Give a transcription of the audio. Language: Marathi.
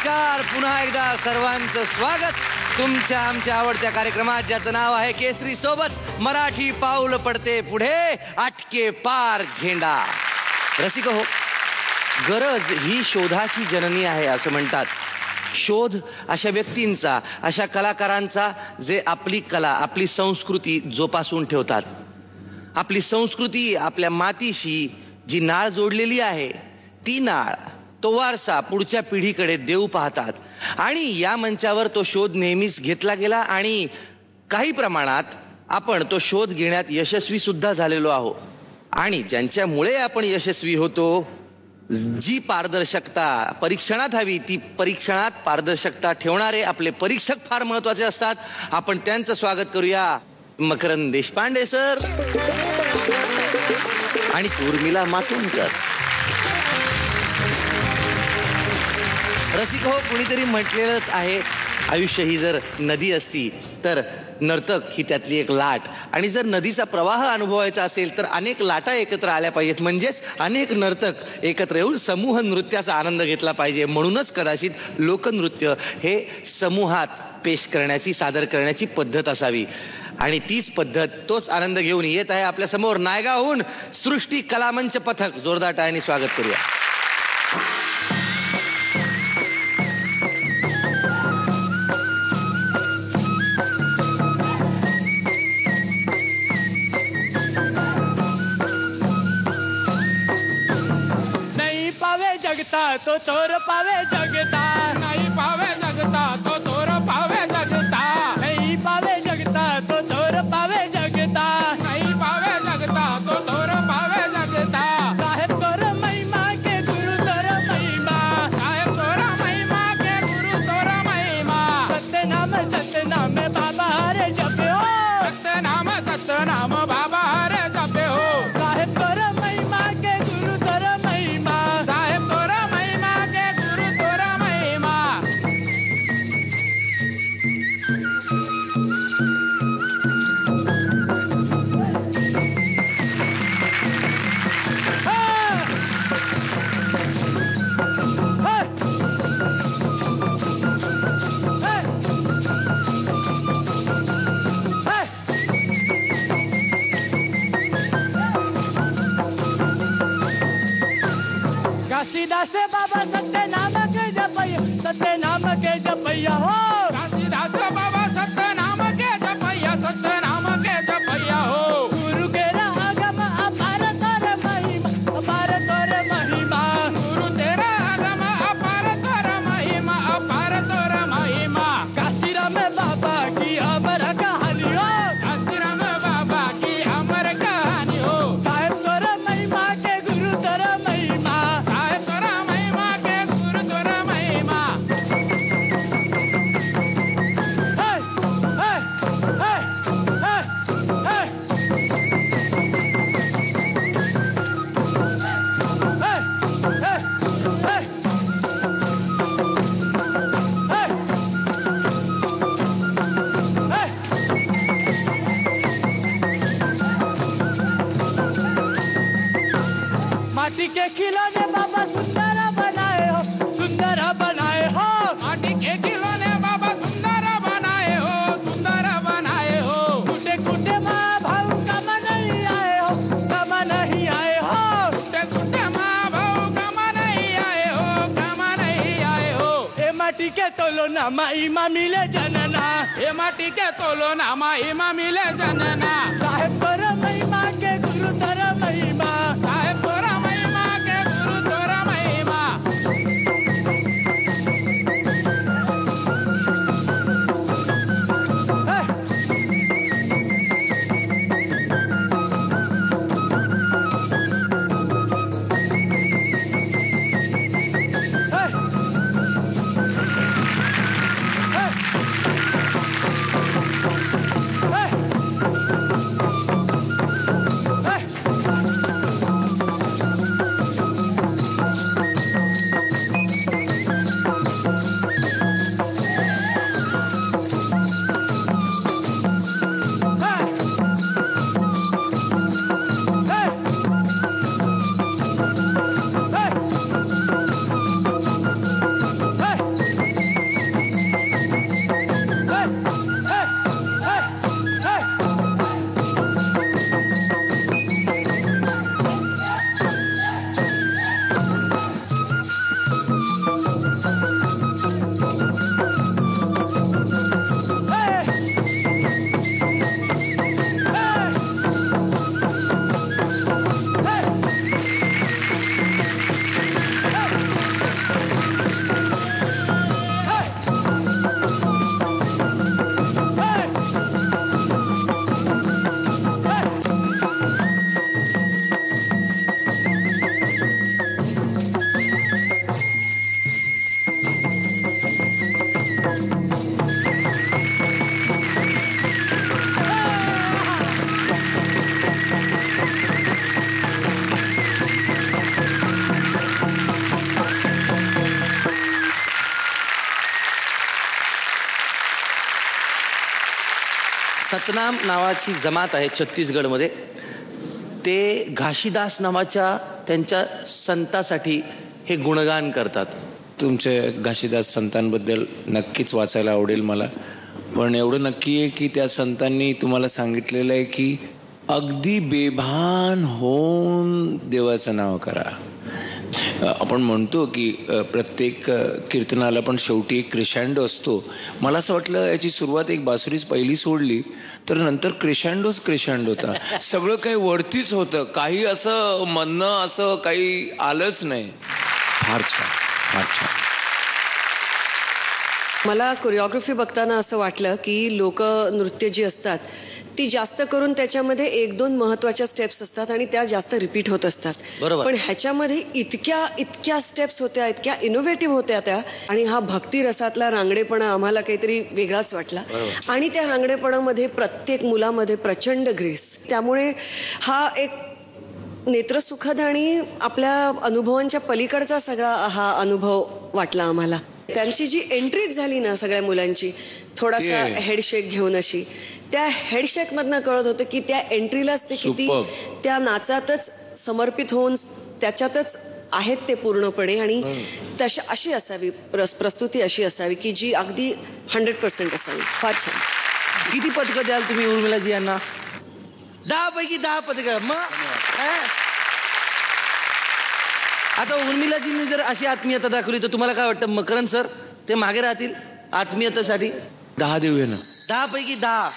नमस्कार, पुन्हा एकदा सर्वांचं स्वागत तुमच्या आमच्या आवडत्या कार्यक्रमात, ज्याचं नाव आहे केसरी सोबत मराठी पाऊल पडते पुढे, आटके पार झेंडा. रसिक हो, गरज ही शोधाची जननी आहे असं म्हणतात. शोध अशा व्यक्तींचा, अशा कलाकारांचा जे आपली कला, आपली संस्कृती जोपासून ठेवतात. आपली संस्कृती आपल्या मातीशी जी नाळ जोडलेली आहे, ती नाळ, तो वारसा पुढच्या पिढीकडे देऊ पाहतात. आणि या मंचावर तो शोध नेहमीच घेतला गेला आणि काही प्रमाणात आपण तो शोध घेण्यात यशस्वी सुद्धा झालेलो आहोत. आणि ज्यांच्यामुळे आपण यशस्वी होतो, जी पारदर्शकता परीक्षणात हवी, ती परीक्षणात पारदर्शकता ठेवणारे आपले परीक्षक फार महत्त्वाचे असतात. आपण त्यांचं स्वागत करूया. मकरंद देशपांडे सर आणि उर्मिला मातोंडकर. रसिक हो, कुणीतरी म्हटलेलंच आहे, आयुष्य ही जर नदी असती तर नर्तक ही त्यातली एक लाट, आणि जर नदीचा प्रवाह अनुभवायचा असेल तर अनेक लाटा एकत्र आल्या पाहिजेत, म्हणजेच अनेक नर्तक एकत्र येऊन समूह नृत्याचा आनंद घेतला पाहिजे. म्हणूनच कदाचित लोकनृत्य हे समूहात पेश करण्याची, सादर करण्याची पद्धत असावी. आणि तीच पद्धत, तोच आनंद घेऊन येत आहे आपल्या समोर नायगावहून सृष्टी कलामंच पथक. जोरदार टाळ्यांनी स्वागत करूया. जगता तो चोर पावे जगता, नहीं पावे जगता तो चोर पावे जगता, नहीं पावे जगता तो चोर पावे जगता, नहीं पावे जगता तो चोर पावे जगता. साहेब चोर महिमा के गुरु चोर महिमा, साहेब चोर महिमा के गुरु चोर महिमा. सत्यनाम बाबा हरे जपे हो, सत्यनाम बाबा हरे जपे हो. साहेब चोर महिमा के गुरु चोर महिमा, साहेब चोर महिमा के गुरु चोर महिमा. काशीदास बाबा सत्यनाम के जपैया, सत्यनाम के जपैया हो. काशीदास बाबा सत्यनाम के जपैया, सत्यनाम के जपैया हो. गुरु तेरा आगम अपार तोर महिमा, अपार तोर महिमा. गुरु तेरा आगम अपार तोर महिमा, अपार तोर महिमा. काशीराम बाबा की अमर कहानी हो, काशीराम बाबा की अमर कहानी हो. साहेब तोर महिमा के गुरु तोर महिमा, माटी के खिलौने बाबा सुंदर बनाए हो, सुंदर बनाए हो. माटी के खिलौने बाबा सुंदर बनाए हो, सुंदर बनाए हो. कुटे कुटे माँ भाऊ कम नहीं आए हो, कम नहीं आए हो. कुटे कुटे माँ भाऊ कम नहीं आए हो, कम नहीं आए हो. ए माटी के तोलो नामा इमा मिले जनना, ए माटी के तोलो नामा इमा मिले जनना. साहेब तोर महिमा के गुरु तोर महिमा, साहेब तोर महिमा के गुरु तोर महिमा. सतनाम नावाची जमात आहे छत्तीसगडमध्ये. ते घाशीदास नावाच्या त्यांच्या संतासाठी हे गुणगान करतात. तुमचे घाशीदास संतांबद्दल नक्कीच वाचायला आवडेल मला. पण एवढं नक्की आहे की त्या संतांनी तुम्हाला सांगितलेलं आहे की अगदी बेभान होऊन देवाचं नाव करा. आपण म्हणतो की प्रत्येक कीर्तनाला पण शेवटी एक क्रिशँडो असतो. मला असं वाटलं याची सुरुवात एक बासुरीच पहिली सोडली तर नंतर क्रिशँडो होता. सगळं काही वरतीच होतं, काही असं म्हणणं असं काही आलंच नाही. फार छान, फार छान. मला कोरिओग्राफी बघताना असं वाटलं की लोकनृत्य जी असतात ती जास्त करून त्याच्यामध्ये 1-2 महत्त्वाच्या स्टेप्स असतात आणि त्या जास्त रिपीट होत असतात. बरोबर. पण ह्याच्यामध्ये इतक्या स्टेप्स होत्या, इतक्या इनोव्हेटिव्ह होत्या त्या. आणि हा भक्ती रसातला रांगडेपणा आम्हाला काहीतरी वेगळाच वाटला. आणि त्या रांगडेपणामध्ये प्रत्येक मुलामध्ये प्रचंड ग्रेस. त्यामुळे हा एक नेत्रसुखद आणि आपल्या अनुभवांच्या पलीकडचा सगळा हा अनुभव वाटला आम्हाला. त्यांची जी एंट्रीज झाली ना सगळ्या मुलांची, थोडासा हेडशेक घेऊन अशी, त्या हेडशेक मधनं कळत होतं की त्या एंट्रीलाच ते किती त्या नाचातच समर्पित होऊन त्याच्यातच आहेत ते पूर्णपणे. आणि अशी असावी प्रस्तुती, अशी असावी की जी अगदी 100% असावी. फार छान. किती पदकं द्याल तुम्ही उर्मिलाजी यांना? 10 पैकी 10 पदकं. मग आता उर्मिलाजींनी जर अशी आत्मीयता दाखवली तर तुम्हाला काय वाटतं मकरंद सर ते मागे राहतील आत्मीयतेसाठी? 10 देऊया ना. 10 पैकी 10.